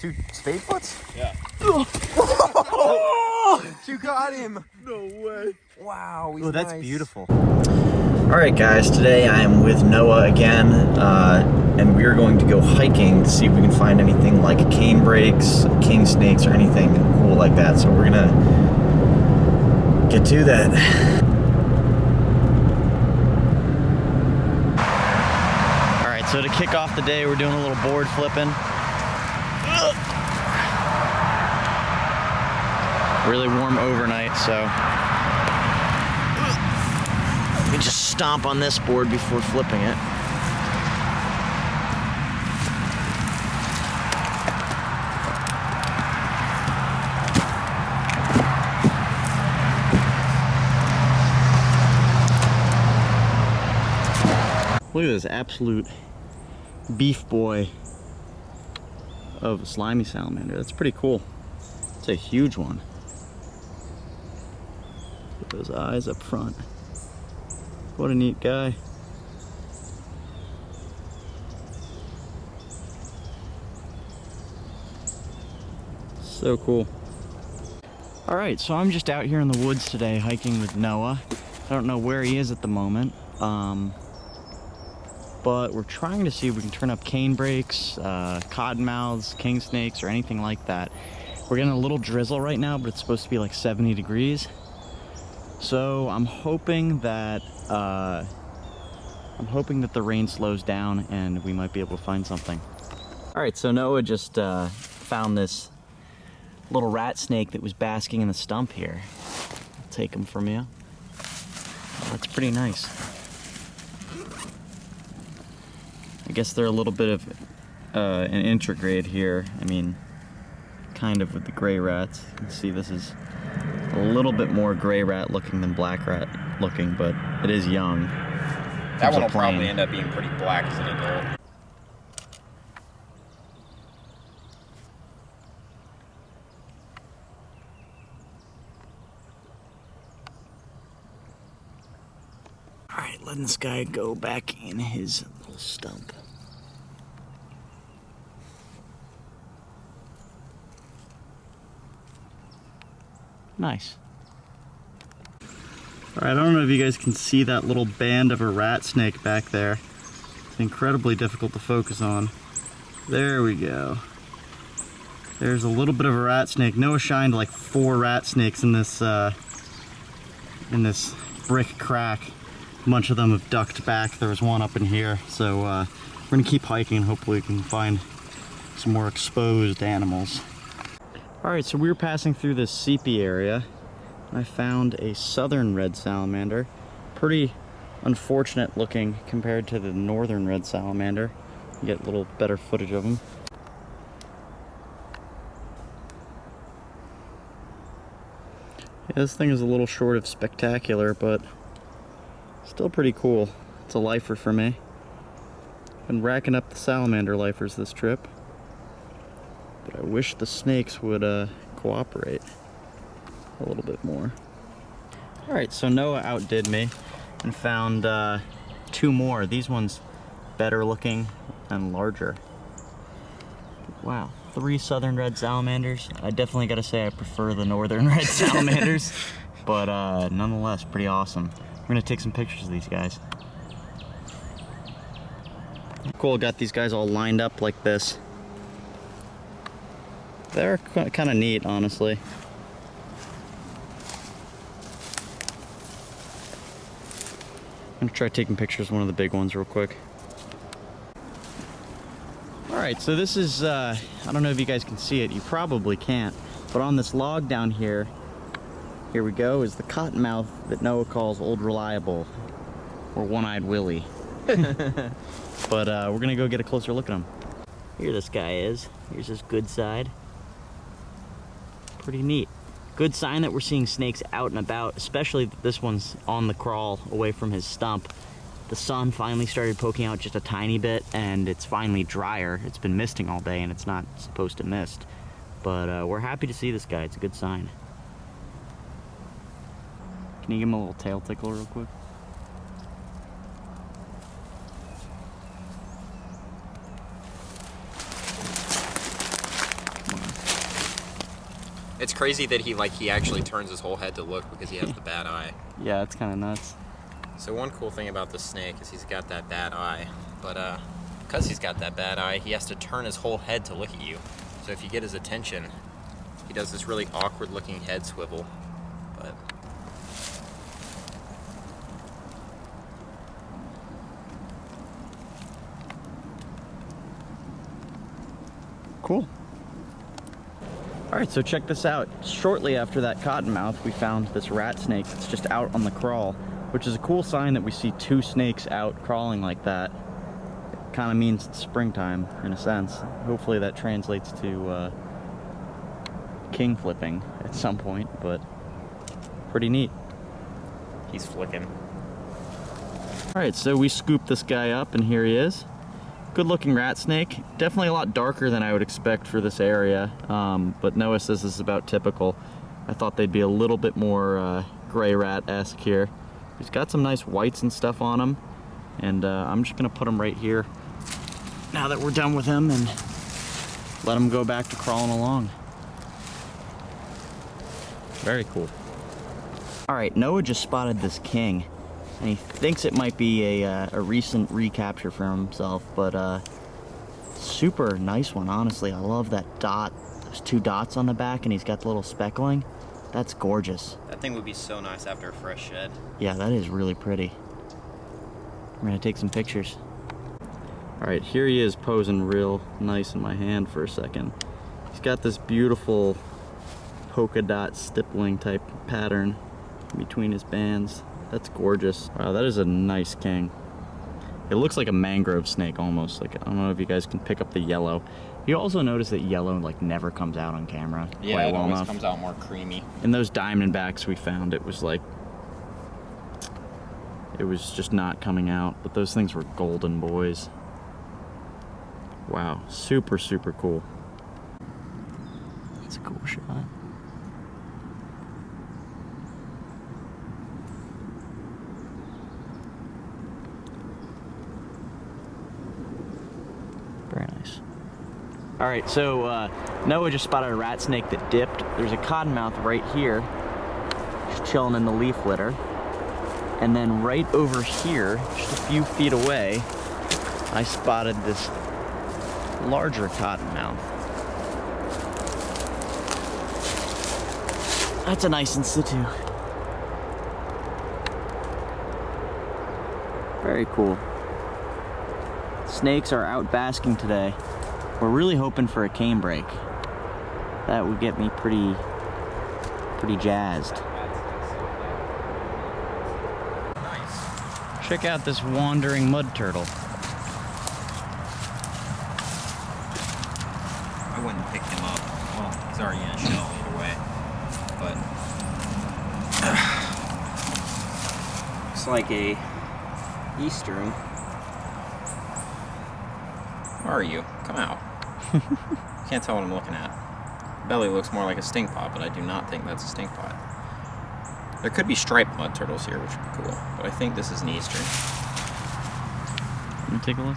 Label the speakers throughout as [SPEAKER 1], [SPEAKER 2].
[SPEAKER 1] 2 spade foots?
[SPEAKER 2] Yeah.
[SPEAKER 1] You got him!
[SPEAKER 2] No way.
[SPEAKER 1] Wow, he's
[SPEAKER 3] that's
[SPEAKER 1] nice.
[SPEAKER 3] Beautiful. Alright guys, today I am with Noah again, and we're going to go hiking to see if we can find anything like canebrakes, king snakes, or anything cool like that. So we're gonna get to that. Alright, so to kick off the day, we're doing a little board flipping. Really warm overnight, so let me just stomp on this board before flipping it. Look at this absolute beef boy of a slimy salamander. That's pretty cool. It's a huge one. Look at those eyes up front. What a neat guy. So cool. Alright, so I'm just out here in the woods today hiking with Noah. I don't know where he is at the moment. But we're trying to see if we can turn up canebrakes, cottonmouths, king snakes, or anything like that. We're getting a little drizzle right now, but it's supposed to be like 70 degrees. So I'm hoping that the rain slows down and we might be able to find something. All right, so Noah just found this little rat snake that was basking in the stump here. I'll take him from you. Oh, that's pretty nice. I guess they're a little bit of an intergrade here. I mean, kind of with the gray rats. You can see this is a little bit more gray rat looking than black rat looking, but it is young.
[SPEAKER 2] That one will probably end up being pretty black as an adult.
[SPEAKER 3] Alright, letting this guy go back in his little stump. Nice. Alright, I don't know if you guys can see that little band of a rat snake back there. It's incredibly difficult to focus on. There we go. There's a little bit of a rat snake. Noah shined like 4 rat snakes in this brick crack. A bunch of them have ducked back. There was one up in here. So we're gonna keep hiking and hopefully we can find some more exposed animals. Alright, so we were passing through this sepia area. I found a southern red salamander. Pretty unfortunate looking compared to the northern red salamander. You get a little better footage of them. Yeah, this thing is a little short of spectacular, but still pretty cool. It's a lifer for me. Been racking up the salamander lifers this trip. But I wish the snakes would cooperate a little bit more. Alright, so Noah outdid me and found 2 more. These ones better looking and larger. Wow, 3 southern red salamanders. I definitely gotta say I prefer the northern red salamanders, but nonetheless, pretty awesome. We're gonna take some pictures of these guys. Cool, got these guys all lined up like this. They're kind of neat, honestly. I'm gonna try taking pictures of one of the big ones real quick. Alright, so this is, I don't know if you guys can see it, you probably can't, but on this log down here, here we go, is the cottonmouth that Noah calls Old Reliable, or One-Eyed Willie. But we're gonna go get a closer look at him. Here this guy is. Here's his good side. Pretty neat. Good sign that we're seeing snakes out and about, especially that this one's on the crawl away from his stump. The sun finally started poking out just a tiny bit and it's finally drier. It's been misting all day and it's not supposed to mist. But we're happy to see this guy. It's a good sign. Can you give him a little tail tickle real quick?
[SPEAKER 2] It's crazy that he actually turns his whole head to look because he has the bad eye.
[SPEAKER 3] Yeah, it's kind of nuts.
[SPEAKER 2] So one cool thing about this snake is he's got that bad eye, but because he's got that bad eye, he has to turn his whole head to look at you. So if you get his attention, he does this really awkward looking head swivel. But
[SPEAKER 3] cool. All right, so check this out. Shortly after that cottonmouth, we found this rat snake that's just out on the crawl, which is a cool sign that we see 2 snakes out crawling like that. It kind of means it's springtime, in a sense. Hopefully that translates to king flipping at some point, but pretty neat.
[SPEAKER 2] he's flicking.
[SPEAKER 3] All right, so we scooped this guy up, and here he is. Good looking rat snake. Definitely a lot darker than I would expect for this area, but Noah says this is about typical. I thought they'd be a little bit more gray rat-esque here. He's got some nice whites and stuff on him, and I'm just gonna put him right here now that we're done with him and let him go back to crawling along. Very cool. All right, Noah just spotted this king, and he thinks it might be a recent recapture for himself, but super nice one, honestly. I love that dot, those 2 dots on the back, and he's got the little speckling. That's gorgeous.
[SPEAKER 2] That thing would be so nice after a fresh shed.
[SPEAKER 3] Yeah, that is really pretty. We're gonna take some pictures. All right, here he is posing real nice in my hand for a second. He's got this beautiful polka dot stippling type pattern between his bands. That's gorgeous. Wow, that is a nice king. It looks like a mangrove snake almost. Like, I don't know if you guys can pick up the yellow. You also notice that yellow like never comes out on camera.
[SPEAKER 2] Yeah,
[SPEAKER 3] quite
[SPEAKER 2] it
[SPEAKER 3] well
[SPEAKER 2] always
[SPEAKER 3] enough.
[SPEAKER 2] comes out more creamy.
[SPEAKER 3] In those diamondbacks we found, it was like, it was just not coming out, but those things were golden boys. Wow, super, super cool. That's a cool shot. Very nice. All right, so Noah just spotted a rat snake that dipped. There's a cottonmouth right here, just chilling in the leaf litter. And then right over here, just a few feet away, I spotted this larger cottonmouth. That's a nice in situ. Very cool. Snakes are out basking today. We're really hoping for a canebrake. That would get me pretty jazzed.
[SPEAKER 2] Nice.
[SPEAKER 3] Check out this wandering mud turtle.
[SPEAKER 2] I wouldn't pick him up. Well, he's already in a shell either way. But looks like a eastern. Where are you? Come out. Can't tell what I'm looking at. Belly looks more like a stink pot, but I do not think that's a stink pot. There could be striped mud turtles here, which would be cool, but I think this is an eastern.
[SPEAKER 3] Let me take a look.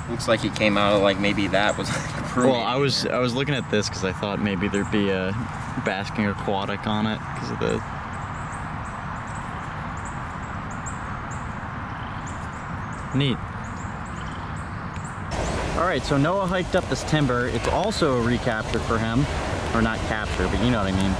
[SPEAKER 2] Looks like he came out of like maybe that was like a
[SPEAKER 3] Well, I was looking at this because I thought maybe there'd be a basking aquatic on it because of the. Neat. All right, so Noah hiked up this timber. It's also a recapture for him, or not capture, but you know what I mean.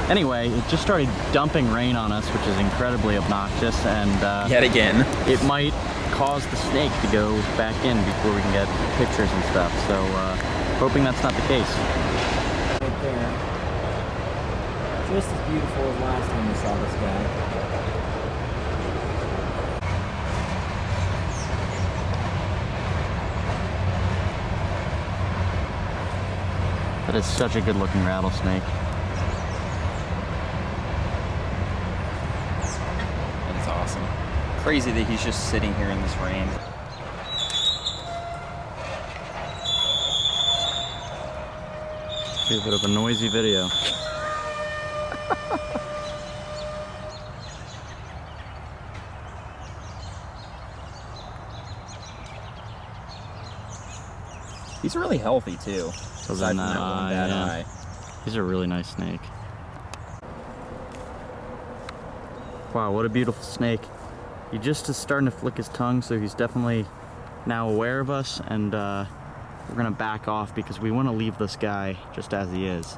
[SPEAKER 3] Anyway, it just started dumping rain on us, which is incredibly obnoxious, and
[SPEAKER 2] yet again,
[SPEAKER 3] it might cause the snake to go back in before we can get pictures and stuff. So, hoping that's not the case.
[SPEAKER 4] Right there. Just as beautiful as last time we saw this guy.
[SPEAKER 3] That is such a good looking rattlesnake.
[SPEAKER 2] that is awesome. Crazy that he's just sitting here in this rain.
[SPEAKER 3] Be a bit of a noisy video. He's
[SPEAKER 2] He's really healthy too.
[SPEAKER 3] Other than that eye,
[SPEAKER 2] bad
[SPEAKER 3] yeah.
[SPEAKER 2] eye.
[SPEAKER 3] He's a really nice snake. Wow, what a beautiful snake. He just is starting to flick his tongue, so he's definitely now aware of us, and we're gonna back off because we want to leave this guy just as he is.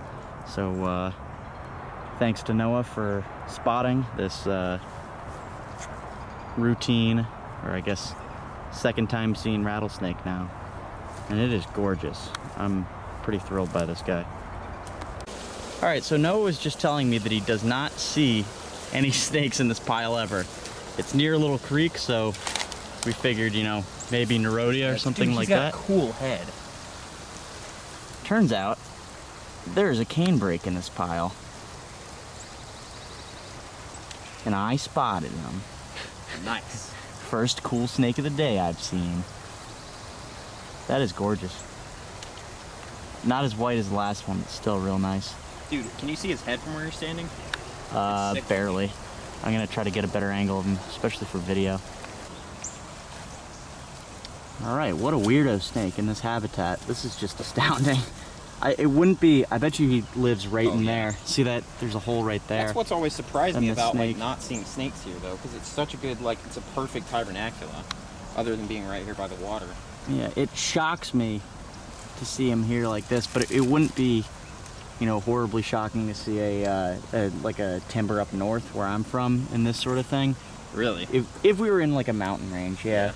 [SPEAKER 3] So thanks to Noah for spotting this routine, or I guess second time seeing rattlesnake now, and it is gorgeous. I'm pretty thrilled by this guy. All right, so Noah was just telling me that he does not see any snakes in this pile ever. It's near a little creek, so we figured, you know, maybe Nerodia or something like that.
[SPEAKER 2] He's got a cool head.
[SPEAKER 3] Turns out there's a canebrake in this pile, and I spotted him.
[SPEAKER 2] Nice.
[SPEAKER 3] First cool snake of the day I've seen. That is gorgeous. Not as white as the last one, but still real nice.
[SPEAKER 2] Dude, can you see his head from where you're standing?
[SPEAKER 3] Barely. I'm gonna try to get a better angle of him, especially for video. All right, what a weirdo snake in this habitat. This is just astounding. It wouldn't be, I bet you he lives right in there. See that? There's a hole right there.
[SPEAKER 2] That's what's always surprised me about
[SPEAKER 3] snake.
[SPEAKER 2] like not seeing snakes here though, because it's such a good, like, it's a perfect hibernacula, other than being right here by the water.
[SPEAKER 3] Yeah, it shocks me to see him here like this, but it wouldn't be, you know, horribly shocking to see like a timber up north where I'm from and this sort of thing.
[SPEAKER 2] Really?
[SPEAKER 3] If we were in like a mountain range, yeah.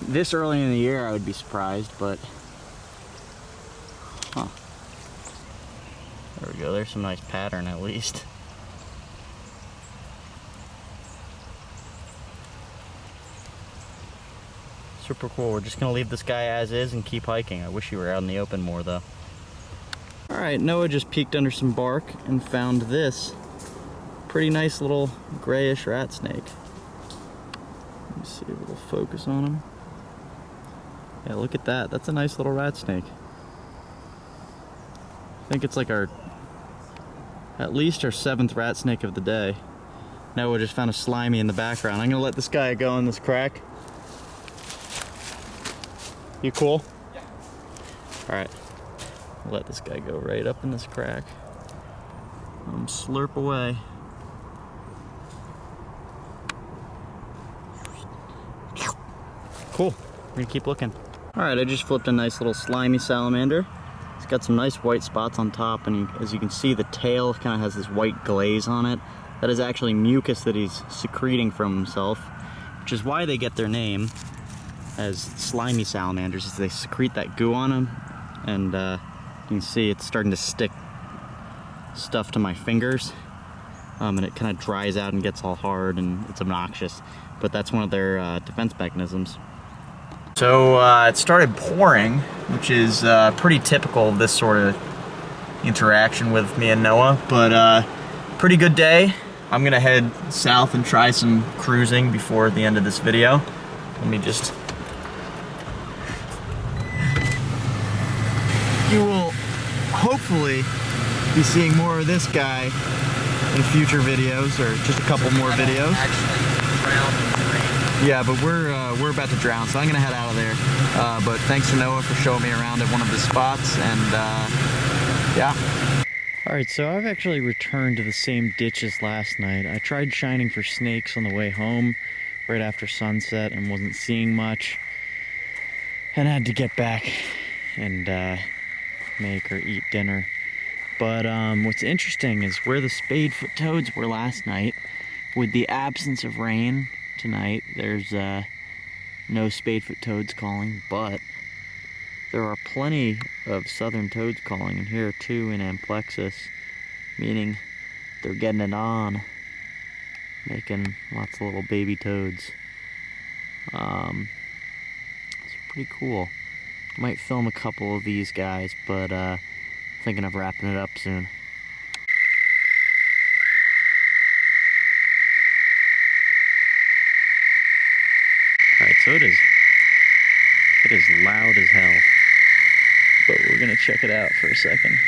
[SPEAKER 3] This early in the year I would be surprised, but huh. There we go, there's some nice pattern at least. Super cool. We're just gonna leave this guy as is and keep hiking. I wish you were out in the open more though. All right, Noah just peeked under some bark and found this pretty nice little grayish rat snake. Let me see if it'll focus on him. Yeah, look at that. That's a nice little rat snake. I think it's like at least our 7th rat snake of the day. Noah just found a slimy in the background. I'm gonna let this guy go in this crack. You cool?
[SPEAKER 2] Yeah.
[SPEAKER 3] All right. Let this guy go right up in this crack. Slurp away. Cool. We're gonna keep looking. All right, I just flipped a nice little slimy salamander. It's got some nice white spots on top, and as you can see, the tail kind of has this white glaze on it. That is actually mucus that he's secreting from himself, which is why they get their name as slimy salamanders, is they secrete that goo on them. And you can see it's starting to stick stuff to my fingers, and it kind of dries out and gets all hard, and it's obnoxious. But that's one of their defense mechanisms. So it started pouring, which is pretty typical of this sort of interaction with me and Noah, but pretty good day. I'm gonna head south and try some cruising before the end of this video. Let me just... You will hopefully be seeing more of this guy in future videos, or just a couple more videos.
[SPEAKER 2] Actually drown in the rain.
[SPEAKER 3] Yeah, but we're about to drown, so I'm gonna head out of there. But thanks to Noah for showing me around at one of the spots, and yeah. All right, so I've actually returned to the same ditch as last night. I tried shining for snakes on the way home right after sunset and wasn't seeing much, and had to get back and make or eat dinner. But what's interesting is where the spadefoot toads were last night, with the absence of rain tonight, there's no spadefoot toads calling, but there are plenty of southern toads calling, and here too in Amplexus, meaning they're getting it on, making lots of little baby toads. It's pretty cool. Might film a couple of these guys, but thinking of wrapping it up soon. Alright, so it is loud as hell, but we're gonna check it out for a second.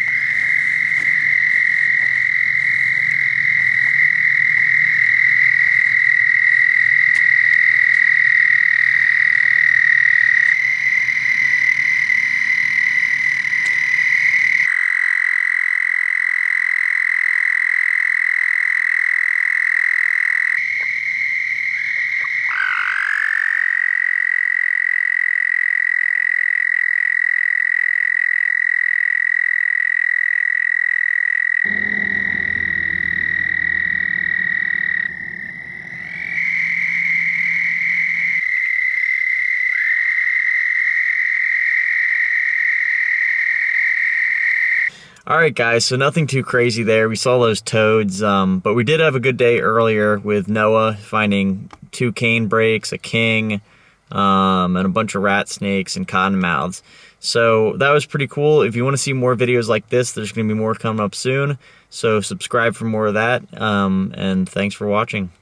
[SPEAKER 3] Alright guys, so nothing too crazy there. We saw those toads, but we did have a good day earlier with Noah finding 2 canebrakes, a king, and a bunch of rat snakes and cottonmouths. So that was pretty cool. If you want to see more videos like this, there's going to be more coming up soon. So subscribe for more of that, and thanks for watching.